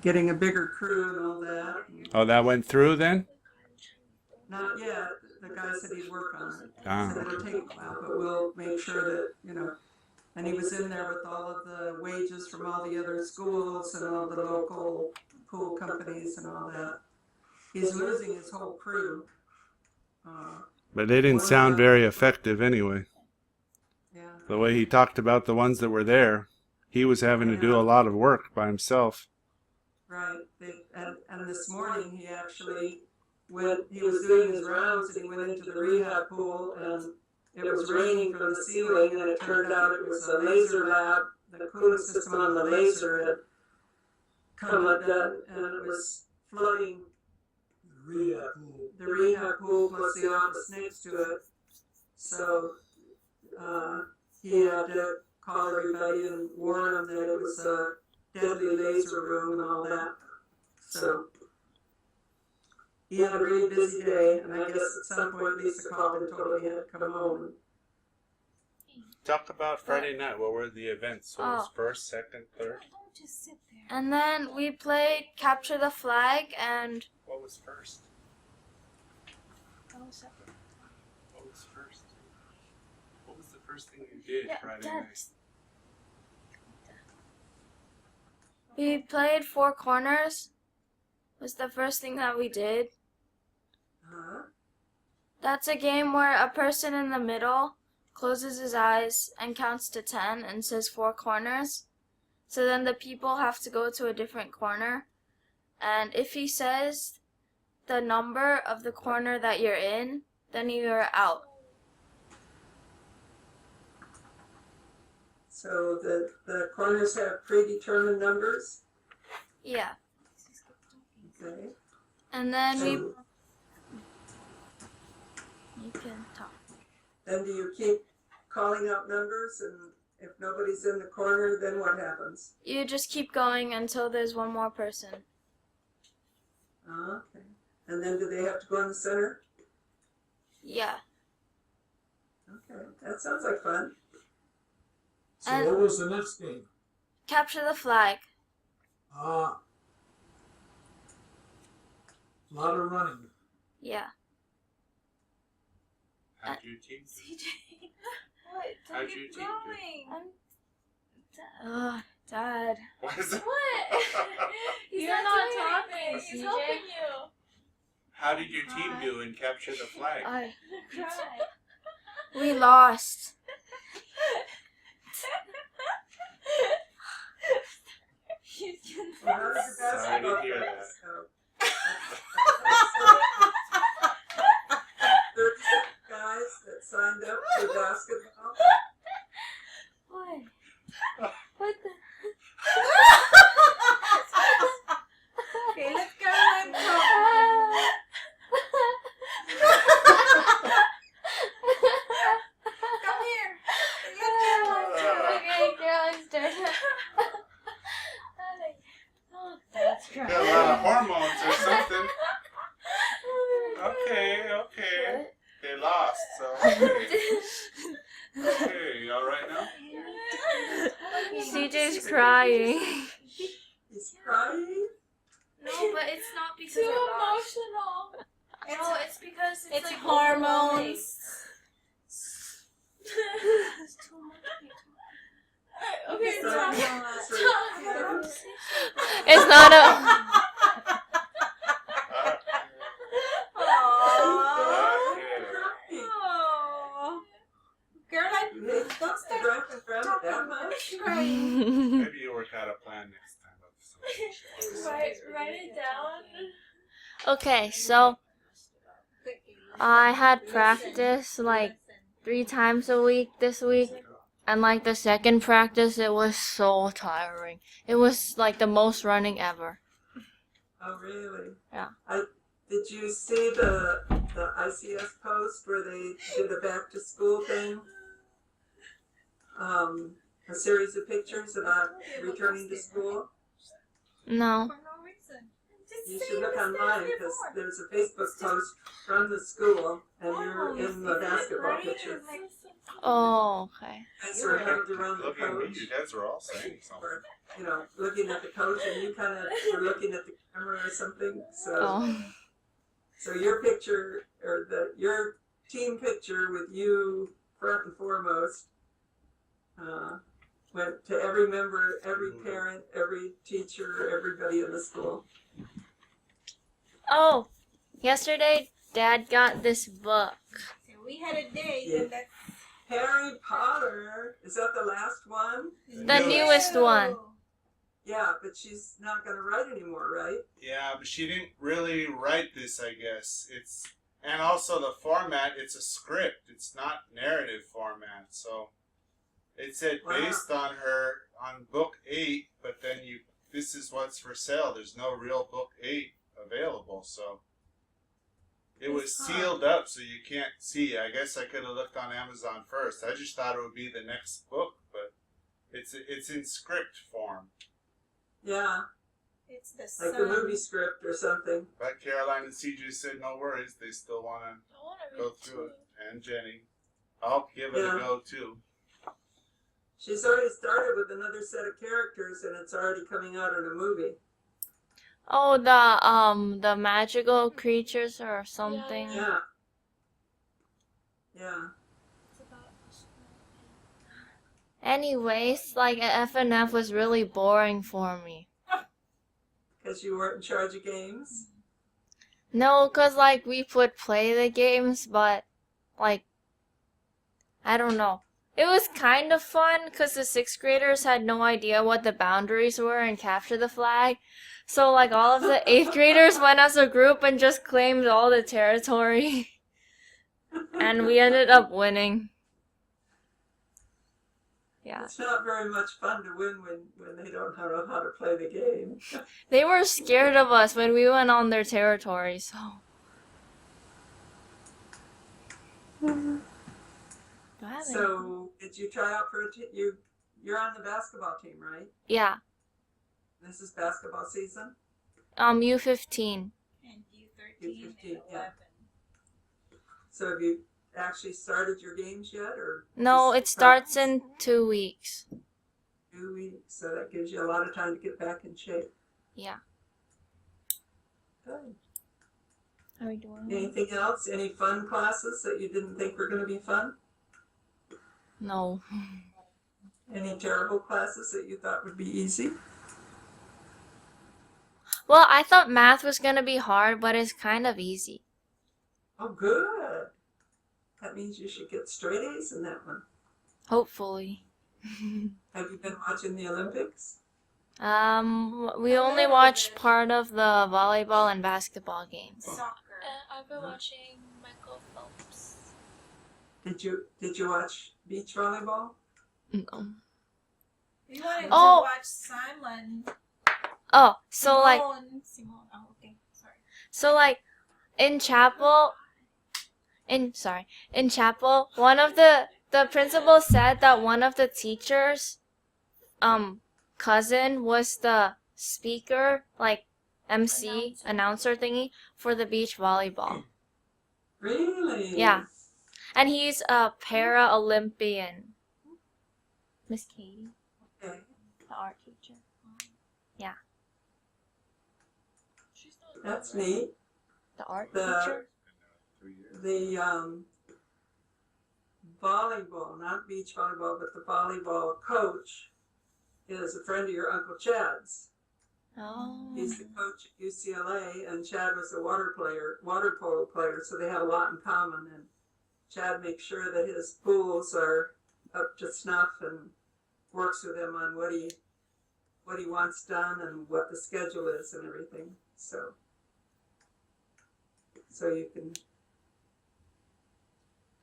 getting a bigger crew and all that. Oh, that went through then? Not yet. The guy said he'd work on it. Ah, Said it'll take a while, but we'll make sure that, and he was in there with all of the wages from all the other schools and all the local pool companies and all that. He's losing his whole crew. but they didn't sound very effective anyway. Yeah. The way he talked about the ones that were there, he was having to do a lot of work by himself. Right. And this morning he actually he was doing his rounds and he went into the rehab pool and it was raining from the ceiling and it turned out it was a laser lab. The cooling system on the laser had come undone and it was flooding the rehab pool plus the office next to it. So he had to call everybody and warn them that it was a deadly laser room and all that. So he had a really busy day, and I guess at some point Lisa called and told him he had to come home. Talk about Friday night. What were the events? So it was first, second, third? Just sit there. And then we played Capture the Flag and... What was first? That was separate. What was first? What was the first thing you did Friday night? We played Four Corners. Was the first thing that we did. That's a game where a person in the middle closes his eyes and counts to 10 and says 4 corners. So then the people have to go to a different corner. And if he says the number of the corner that you're in, then you're out. So the corners have predetermined numbers? Yeah. Okay. And then you can talk. Then do you keep calling out numbers, and if nobody's in the corner, then what happens? You just keep going until there's one more person. Okay. And then do they have to go in the center? Yeah. Okay, that sounds like fun. So And- what was the next game? Capture the Flag. A lot of running. Yeah. How'd your team do? CJ, what? How'd Keep your team do? going. Oh, Dad. What is it? What? He's You're not doing talking, anything. He's CJ. helping you. How did your team do in Capture the Flag? Cry. We lost. Well, how did the Sorry to basketball hear that. players go? 36 guys that signed up for basketball. What? What the? Okay, let's go and talk. Come here. Okay, Caroline's turn. That's Got a lot of hormones or something. Okay. They lost, so okay, you alright now? CJ's crying. He's crying. No, but it's not because Too we lost. emotional. No, it's because it's like hormones. Okay, So talk. It's not a. Don't start dropping from it that much. Maybe you'll work out a plan next time. Write it down. Okay, so I had practice like 3 times a week this week. And like the second practice, it was so tiring. It was like the most running ever. Oh, really? Yeah. Did you see the ICS post where they did a back to school thing? A series of pictures about returning to school. No. For no reason. You should look online because there's a Facebook post from the school and you're in the basketball picture. Oh, okay. Thanks for having to run the Look at me, coach. you guys are all saying something. looking at the coach, and you kind of were looking at the camera or something. So, Oh. so your picture or your team picture with you front and foremost went to every member, every parent, every teacher, everybody in the school. Oh, yesterday Dad got this book. So we had a date, Yeah. and that's Harry Potter, is that the last one? The newest one. Yeah, but she's not going to write anymore, right? Yeah, but she didn't really write this, I guess. And also the format, it's a script. It's not narrative format. So it said Wow. based on book 8, but then this is what's for sale. There's no real book 8 available, so it was sealed up so you can't see. I guess I could have looked on Amazon first. I just thought it would be the next book, but it's in script form. Yeah, it's the like the movie script or something. But Caroline and CJ said no worries. They still want to go through it. And Jenny. I'll give it a go too. She's already started with another set of characters, and it's already coming out in a movie. Oh, the magical creatures or something. Yeah. Yeah. Anyways, like FNF was really boring for me. Because you weren't in charge of games. No, cause like we would play the games, but like I don't know. It was kind of fun cause the 6th graders had no idea what the boundaries were and capture the flag. So like all of the 8th graders went as a group and just claimed all the territory. And we ended up winning. Yeah. It's not very much fun to win when they don't know how to play the game. They were scared of us when we went on their territory, so. So, did you try out for a team? You're on the basketball team, right? Yeah. This is basketball season? U15. and U13 and U15, 11. yeah. So have you actually started your games yet, or? No, just it starts practice? in 2 weeks. 2 weeks, so that gives you a lot of time to get back in shape. Yeah. Good. Are we doing it? Anything else? Any fun classes that you didn't think were going to be fun? No. Any terrible classes that you thought would be easy? Well, I thought math was gonna be hard, but it's kind of easy. Oh, good. That means you should get straight A's in that one. Hopefully. Have you been watching the Olympics? We only watched part of the volleyball and basketball games. Soccer. I've been watching Michael Phelps. Did you watch beach volleyball? No. We wanted Oh. to watch Simon. Oh, so like, Simone. Oh, okay. Sorry. so like, in chapel, one of the principal said that one of the teachers, cousin was the speaker, like MC, announcer thingy for the beach volleyball. Really? Yeah. And he's a para-Olympian. Miss Katie, Okay. the art teacher. Yeah. That's neat. The art The- teacher? The volleyball, not beach volleyball, but the volleyball coach is a friend of your Uncle Chad's. Oh. He's the coach at UCLA, and Chad was a water polo player, so they have a lot in common. And Chad makes sure that his pools are up to snuff and works with him on what he wants done and what the schedule is and everything. So you can.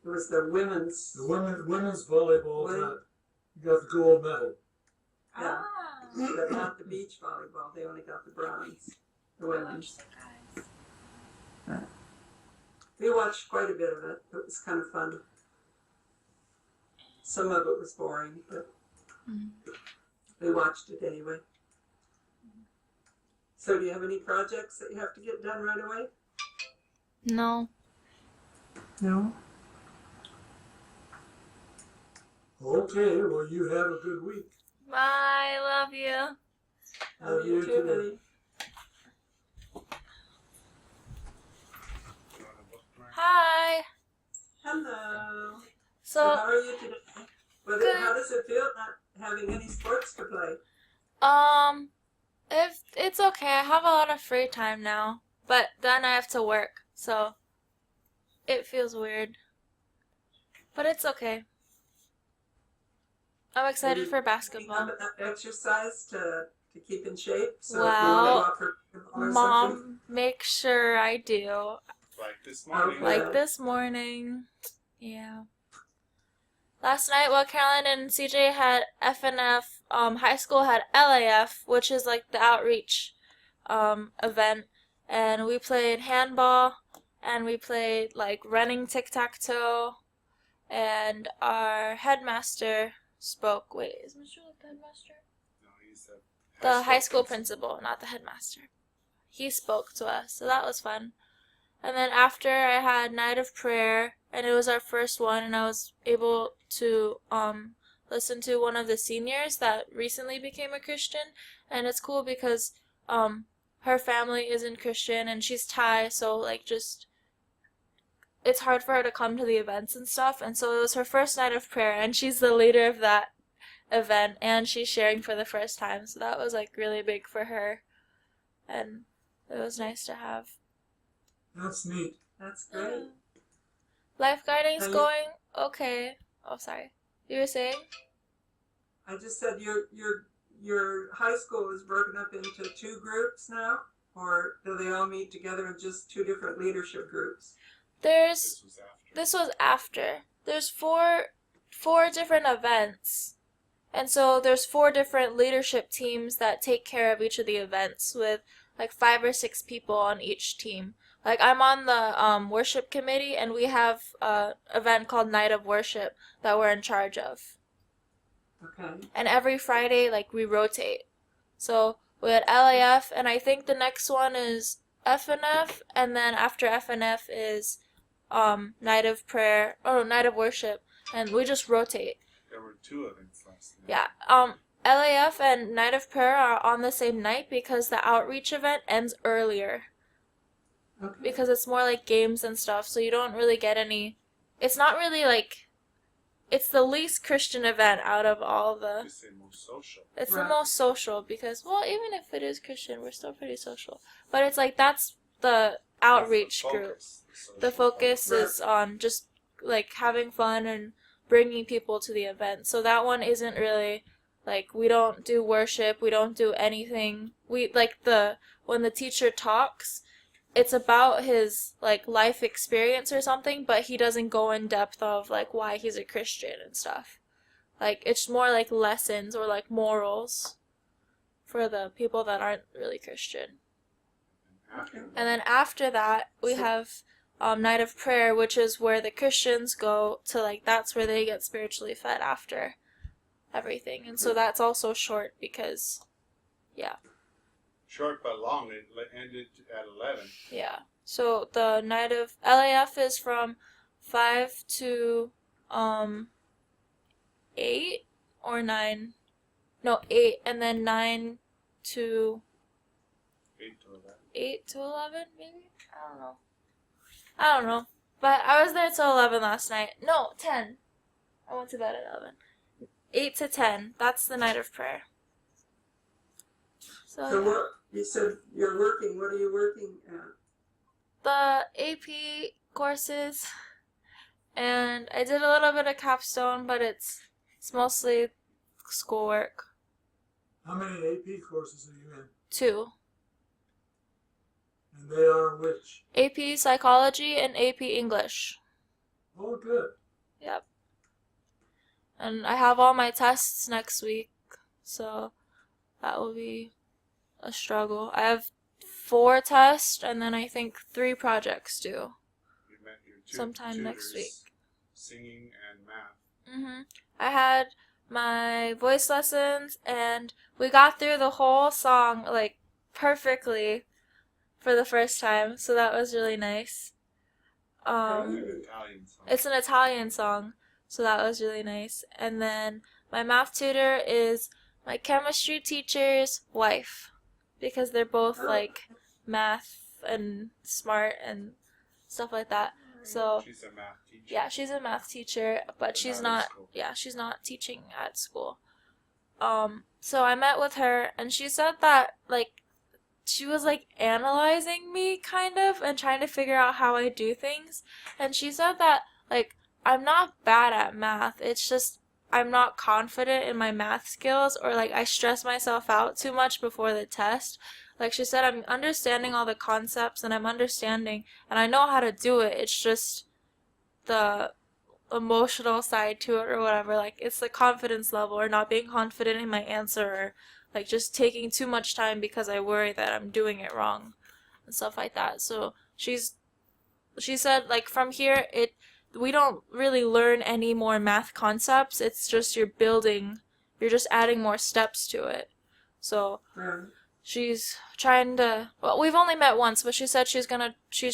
It was the women's. The women's volleyball, you got the gold medal. Yeah. Ah. But not the beach volleyball. They only got the bronze. The women's. We watched quite a bit of it. It was kind of fun. Some of it was boring, but we watched it anyway. So do you have any projects that you have to get done right away? No. No. Okay, well, you have a good week. Bye. Love you. Love you too, honey. You want a bookmark? Hi. Hello. So So, how are you today? Good. How does it feel not having any sports to play? if it's okay, I have a lot of free time now, but then I have to work, so it feels weird. But it's okay. I'm excited for Do you basketball. have enough exercise to keep in shape? So Well, if you want to go out for basketball or something? Mom, make sure I do. Like this morning. Okay. Like this morning. Yeah. Last night, while Caroline and CJ had FNF, high school had LAF, which is like the outreach event, and we played handball, and we played like running tic-tac-toe, and our headmaster spoke. Wait, is Mr. Luke the headmaster? No, he's The high school principal, not the headmaster. He spoke to us, so that was fun. And then after, I had night of prayer, and it was our first one, and I was able to listen to one of the seniors that recently became a Christian, and it's cool because her family isn't Christian, and she's Thai, so like just it's hard for her to come to the events and stuff, and so it was her first night of prayer, and she's the leader of that event, and she's sharing for the first time, so that was like really big for her, and it was nice to have. That's neat. That's great. Lifeguarding's Are you- going okay. Oh, sorry. You were saying? I just said your high school is broken up into two groups now, or do they all meet together in just two different leadership groups? There's This was after. this was after. There's four different events. And so there's 4 different leadership teams that take care of each of the events with like 5 or 6 people on each team. Like I'm on the worship committee, and we have an event called Night of Worship that we're in charge of. Okay. And every Friday, like, we rotate. So we had LAF, and I think the next one is FNF, and then after FNF is Night of Prayer, Night of Worship, and we just rotate. There were 2 events last night. Yeah. LAF and Night of Prayer are on the same night because the outreach event ends earlier. Okay. Because it's more like games and stuff, so you don't really get any. It's not really like. It's the least Christian event out of all the. Just say most social. It's Right. the most social because, well, even if it is Christian, we're still pretty social. But it's like that's the outreach That's the group. focus, social The focus Right. is on just like having fun and bringing people to the event. So that one isn't really like we don't do worship, we don't do anything. We like when the teacher talks, it's about his like life experience or something, but he doesn't go in depth of like why he's a Christian and stuff. Like it's more like lessons or like morals for the people that aren't really Christian. And after that, And then after that, we So- have Night of Prayer, which is where the Christians go to, like, that's where they get spiritually fed after everything. And so that's also short because, short but long, it ended at 11. yeah. So the night of LAF is from 5 to 8 or 9. No, 8, and then 9 to 8 to 11. 8 to 11, maybe? I don't know. But I was there till 11 last night. No, 10. I went to bed at 11. 8 to 10. That's the night of prayer. So, So what you said you're working? What are you working at? the AP courses, and I did a little bit of capstone, but it's mostly schoolwork. How many AP courses are you in? 2. And they are which? AP psychology and AP English. Oh, good. Yep. And I have all my tests next week, so that will be a struggle. I have 4 tests, and then I think 3 projects due. You met your Sometime next week. Singing and math. I had my voice lessons, and we got through the whole song, like, perfectly for the first time, so that was really nice. It's an Italian song. It's an Italian song, so that was really nice. And then my math tutor is my chemistry teacher's wife, because they're both like math and smart and stuff like that. So She's a math teacher. yeah, she's a math teacher, but she's in not. school. Yeah, she's not teaching at school. So I met with her, and she said that like she was like analyzing me kind of and trying to figure out how I do things, and she said that like I'm not bad at math. It's just I'm not confident in my math skills, or like I stress myself out too much before the test. Like she said, I'm understanding all the concepts and I'm understanding and I know how to do it. It's just the emotional side to it or whatever. Like it's the confidence level or not being confident in my answer, or like just taking too much time because I worry that I'm doing it wrong and stuff like that. So she said like from here we don't really learn any more math concepts. It's just you're just adding more steps to it. So she's trying to, well, we've only met once, but she said she's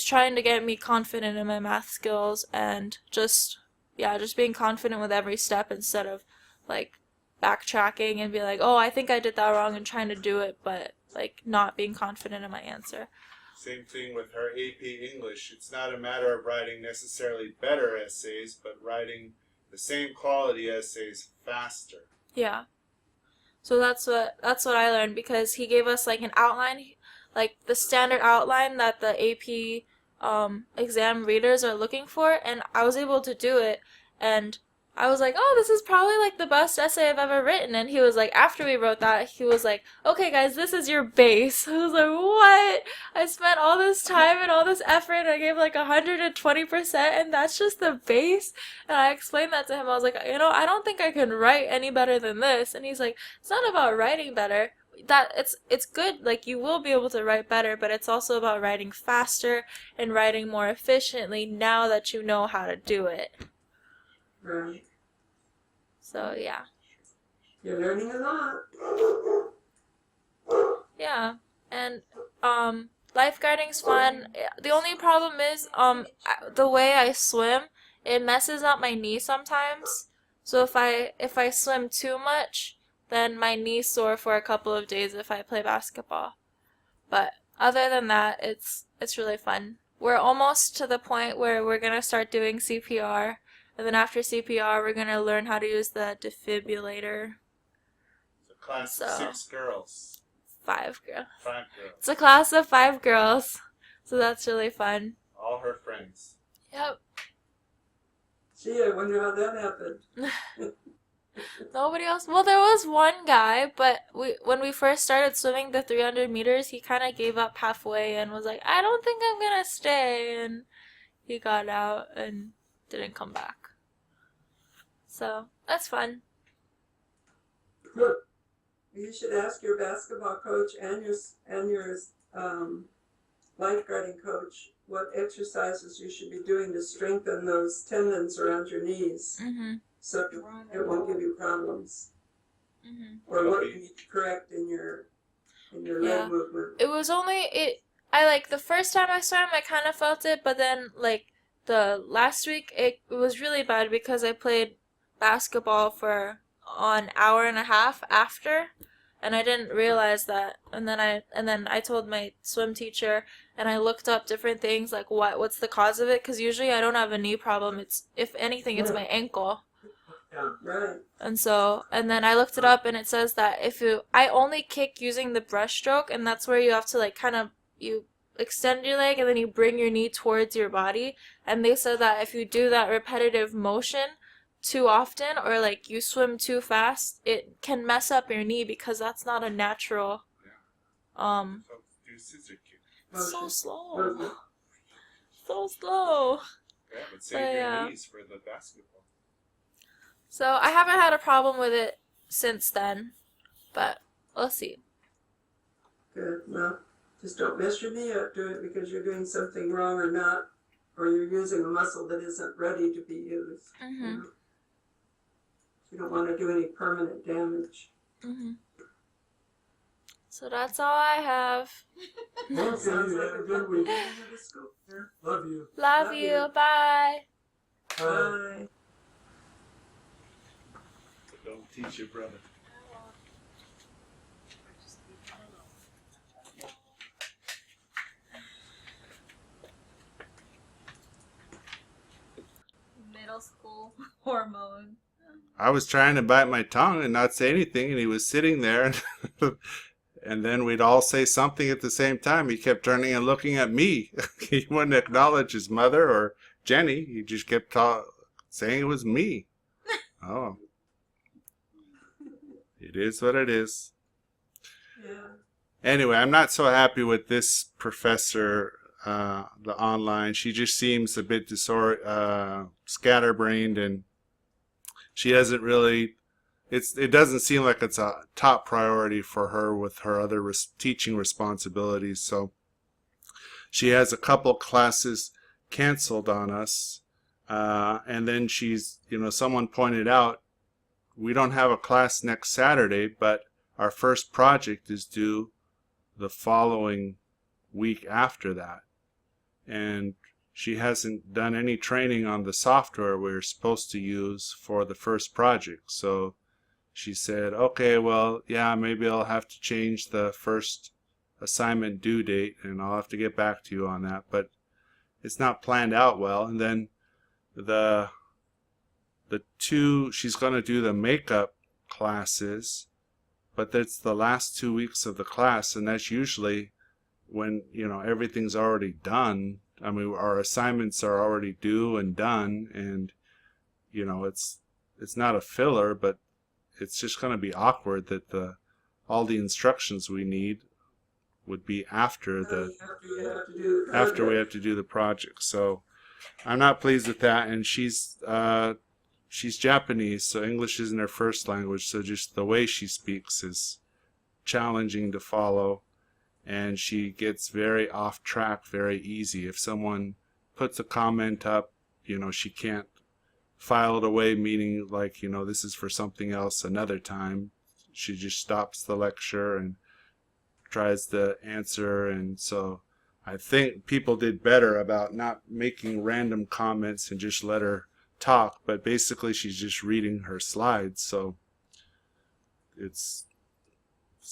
trying to get me confident in my math skills and just being confident with every step instead of like backtracking and be like, oh, I think I did that wrong and trying to do it, but like not being confident in my answer. Same thing with her AP English. It's not a matter of writing necessarily better essays, but writing the same quality essays faster. Yeah. So that's what I learned, because he gave us like an outline, like the standard outline that the AP exam readers are looking for, and I was able to do it, and I was like, oh, this is probably like the best essay I've ever written. And he was like, after we wrote that, he was like, okay guys, this is your base. I was like, what? I spent all this time and all this effort and I gave like 120% and that's just the base? And I explained that to him. I was like, I don't think I can write any better than this. And he's like, it's not about writing better. That it's good, like you will be able to write better, but it's also about writing faster and writing more efficiently now that you know how to do it. Right. So yeah. You're learning a lot. Yeah. And lifeguarding's fun. The only problem is the way I swim, it messes up my knee sometimes. So if I swim too much, then my knee's sore for a couple of days if I play basketball. But other than that, it's really fun. We're almost to the point where we're going to start doing CPR. And then after CPR, we're going to learn how to use the defibrillator. It's a class of 6 girls. 5 girls. 5 girls. It's a class of 5 girls. So that's really fun. All her friends. Yep. Gee, I wonder how that happened. Nobody else. Well, there was one guy, but when we first started swimming the 300 meters, he kind of gave up halfway and was like, I don't think I'm going to stay. And he got out and didn't come back. So that's fun. Look, you should ask your basketball coach and your lifeguarding coach what exercises you should be doing to strengthen those tendons around your knees, so it won't give you problems. Or what you need to correct in your leg movement. It was only I like the first time I swam, I kind of felt it, but then like the last week it was really bad because I played basketball for an hour and a half after, and I didn't realize that. And then I told my swim teacher, and I looked up different things like what's the cause of it, because usually I don't have a knee problem. It's, if anything, it's my ankle. Right. And then I looked it up, and it says that I only kick using the breaststroke, and that's where you have to like kind of you extend your leg and then you bring your knee towards your body. And they said that if you do that repetitive motion too often, or like you swim too fast, it can mess up your knee because that's not a natural. So do scissor kick. It's so slow. So slow. Yeah, but save your knees for the basketball. So I haven't had a problem with it since then, but we'll see. Good. Well, just don't mess your knee up doing it because you're doing something wrong or not, or you're using a muscle that isn't ready to be used. You don't want to do any permanent damage. So that's all I have. That sounds like a good week. Love you. Love you. Bye. Bye. Don't teach your brother. hormone. I was trying to bite my tongue and not say anything, and he was sitting there, and then we'd all say something at the same time. He kept turning and looking at me. He wouldn't acknowledge his mother or Jenny. He just kept saying it was me. Oh. It is what it is. Yeah. Anyway, I'm not so happy with this professor, the online. She just seems a bit scatterbrained, and she hasn't really, it doesn't seem like it's a top priority for her with her other teaching responsibilities. So she has a couple classes canceled on us. And then someone pointed out, we don't have a class next Saturday, but our first project is due the following week after that. And she hasn't done any training on the software we're supposed to use for the first project. So she said, okay, well, yeah, maybe I'll have to change the first assignment due date, and I'll have to get back to you on that. But it's not planned out well. And then she's going to do the makeup classes, but that's the last 2 weeks of the class, and that's usually when everything's already done. I mean, our assignments are already due and done, and it's not a filler, but it's just going to be awkward that all the instructions we need would be after we have to do the project. So I'm not pleased with that, and she's Japanese, so English isn't her first language, so just the way she speaks is challenging to follow, and she gets very off track very easy. If someone puts a comment up, she can't file it away, meaning like, this is for something else another time. She just stops the lecture and tries to answer, and so I think people did better about not making random comments and just let her talk, but basically she's just reading her slides, so it's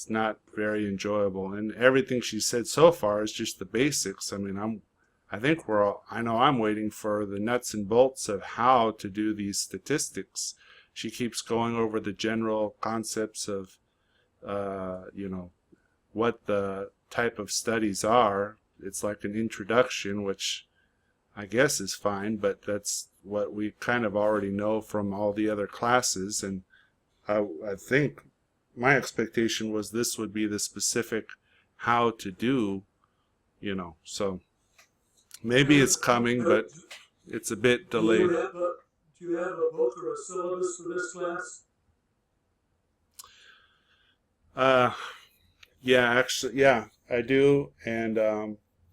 not very enjoyable. And everything she said so far is just the basics. I mean, I know I'm waiting for the nuts and bolts of how to do these statistics. She keeps going over the general concepts of what the type of studies are. It's like an introduction, which I guess is fine, but that's what we kind of already know from all the other classes. And I think my expectation was this would be the specific how to do, so maybe it's coming, but it's a bit delayed. Do you have a book or a syllabus for this class? Yeah, I do. And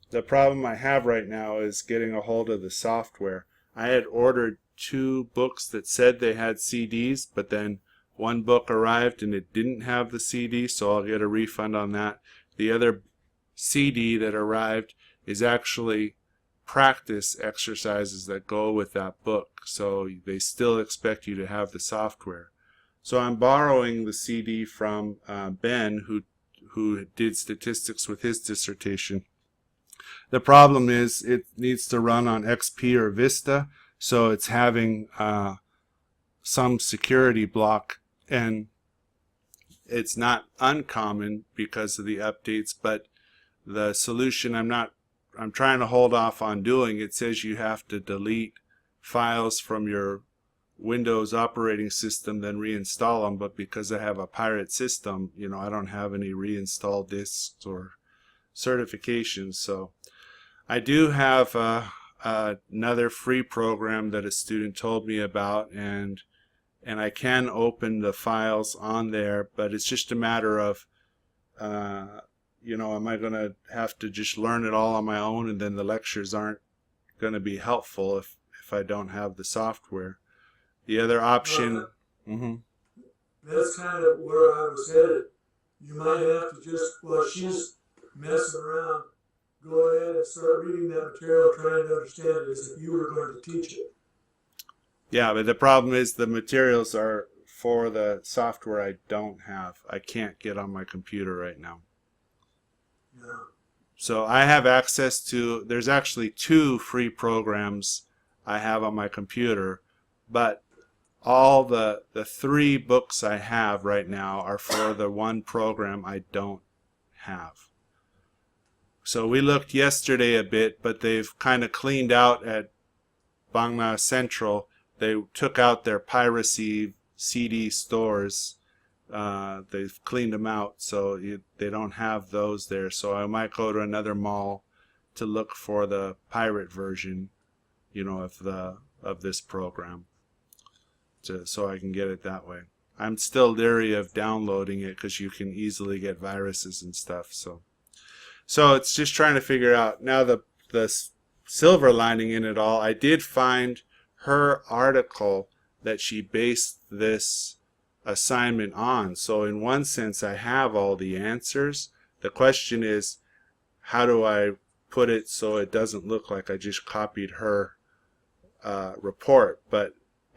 the problem I have right now is getting a hold of the software. I had ordered 2 books that said they had CDs, but then one book arrived and it didn't have the CD, so I'll get a refund on that. The other CD that arrived is actually practice exercises that go with that book, so they still expect you to have the software. So I'm borrowing the CD from Ben, who did statistics with his dissertation. The problem is it needs to run on XP or Vista, so it's having some security block, and it's not uncommon because of the updates, but the solution I'm trying to hold off on doing. It says you have to delete files from your Windows operating system, then reinstall them, but because I have a pirate system, I don't have any reinstall disks or certifications. So I do have another free program that a student told me about, and I can open the files on there, but it's just a matter of am I going to have to just learn it all on my own, and then the lectures aren't going to be helpful if I don't have the software. The other option... That's kind of where I was headed. You might have to just, while she's messing around, go ahead and start reading that material, trying to understand it as if you were going to teach it. Yeah, but the problem is the materials are for the software I don't have. I can't get on my computer right now. Yeah. So I have access to, there's actually 2 free programs I have on my computer. but all the 3 books I have right now are for the one program I don't have. So we looked yesterday a bit, but they've kind of cleaned out at Bangla Central. They took out their piracy CD stores. They've cleaned them out, so they don't have those there. So I might go to another mall to look for the pirate version, of this program, so I can get it that way. I'm still leery of downloading it because you can easily get viruses and stuff. So it's just trying to figure out. Now the silver lining in it all, I did find her article that she based this assignment on. So in one sense, I have all the answers. The question is, how do I put it so it doesn't look like I just copied her report?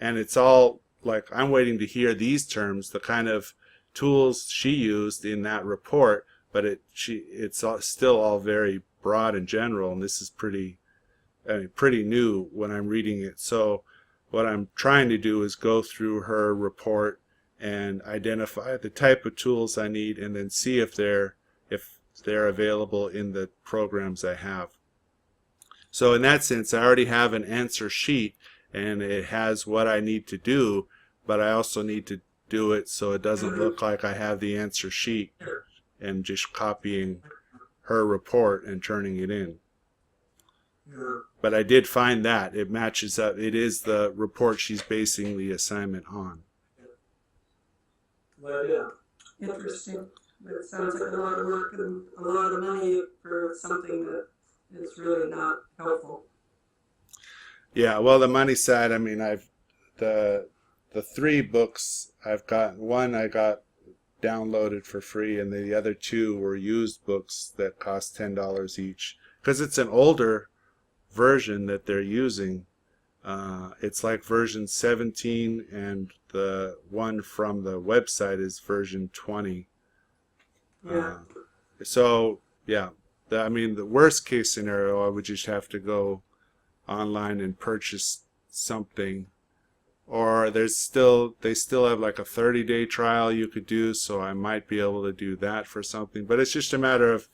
And it's all like, I'm waiting to hear these terms, the kind of tools she used in that report, but it's still all very broad and general, and this is pretty new when I'm reading it. So what I'm trying to do is go through her report and identify the type of tools I need, and then see if they're available in the programs I have. So in that sense, I already have an answer sheet, and it has what I need to do, but I also need to do it so it doesn't look like I have the answer sheet and just copying her report and turning it in. But I did find that it matches up. It is the report she's basing the assignment on. Interesting. But it sounds like a lot of work and a lot of money for something that is really not helpful. Yeah, well, the money side, I mean, the 3 books I've got, one I got downloaded for free, and the other 2 were used books that cost $10 each, because it's an older version that they're using. It's like version 17, and the one from the website is version 20. So yeah, the worst case scenario, I would just have to go online and purchase something, or they still have like a 30-day trial you could do, so I might be able to do that for something. But it's just a matter of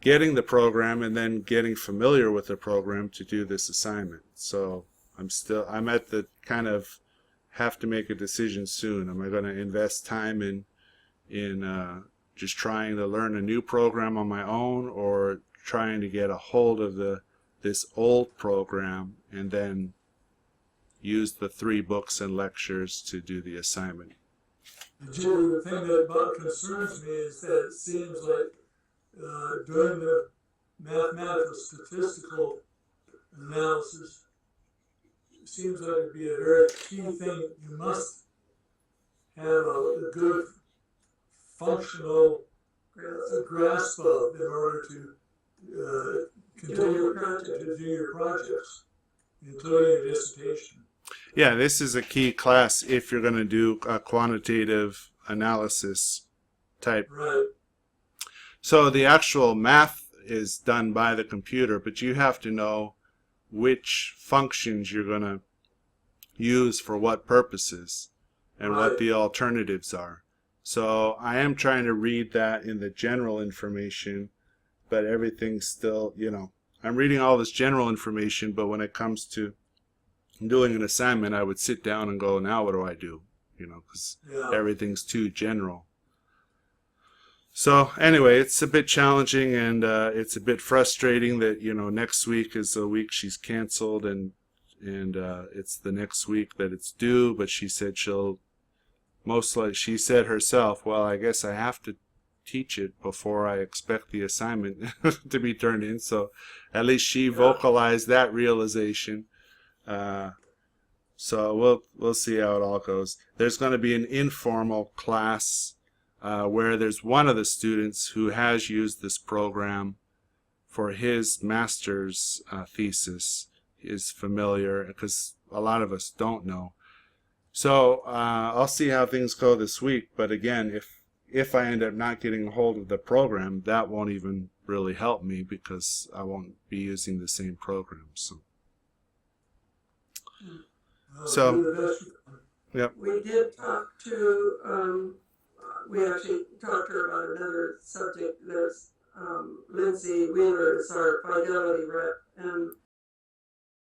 getting the program and then getting familiar with the program to do this assignment. So I'm at the kind of have to make a decision soon. Am I going to invest time in just trying to learn a new program on my own, or trying to get a hold of this old program and then use the 3 books and lectures to do the assignment? The thing that concerns me is that it seems like doing the mathematical statistical analysis seems like it'd be a very key thing. You must have a good functional grasp of in order to continue to do your projects, including your dissertation. Yeah, this is a key class if you're going to do a quantitative analysis type. Right. So the actual math is done by the computer, but you have to know which functions you're going to use for what purposes and what the alternatives are. So I am trying to read that in the general information, but everything's still, I'm reading all this general information, but when it comes to doing an assignment, I would sit down and go, now what do I do? Because everything's too general. So anyway, it's a bit challenging, and it's a bit frustrating that, next week is the week she's canceled, and it's the next week that it's due, but she said she said herself, well, I guess I have to teach it before I expect the assignment to be turned in. So at least she vocalized that realization. So we'll see how it all goes. There's going to be an informal class where there's one of the students who has used this program for his master's thesis, is familiar, because a lot of us don't know. So I'll see how things go this week. But again, if I end up not getting a hold of the program, that won't even really help me, because I won't be using the same program. So So- do the best you can. We did talk to, we actually talked to her about another subject. There's Lindsay Wheeler is our fidelity rep, and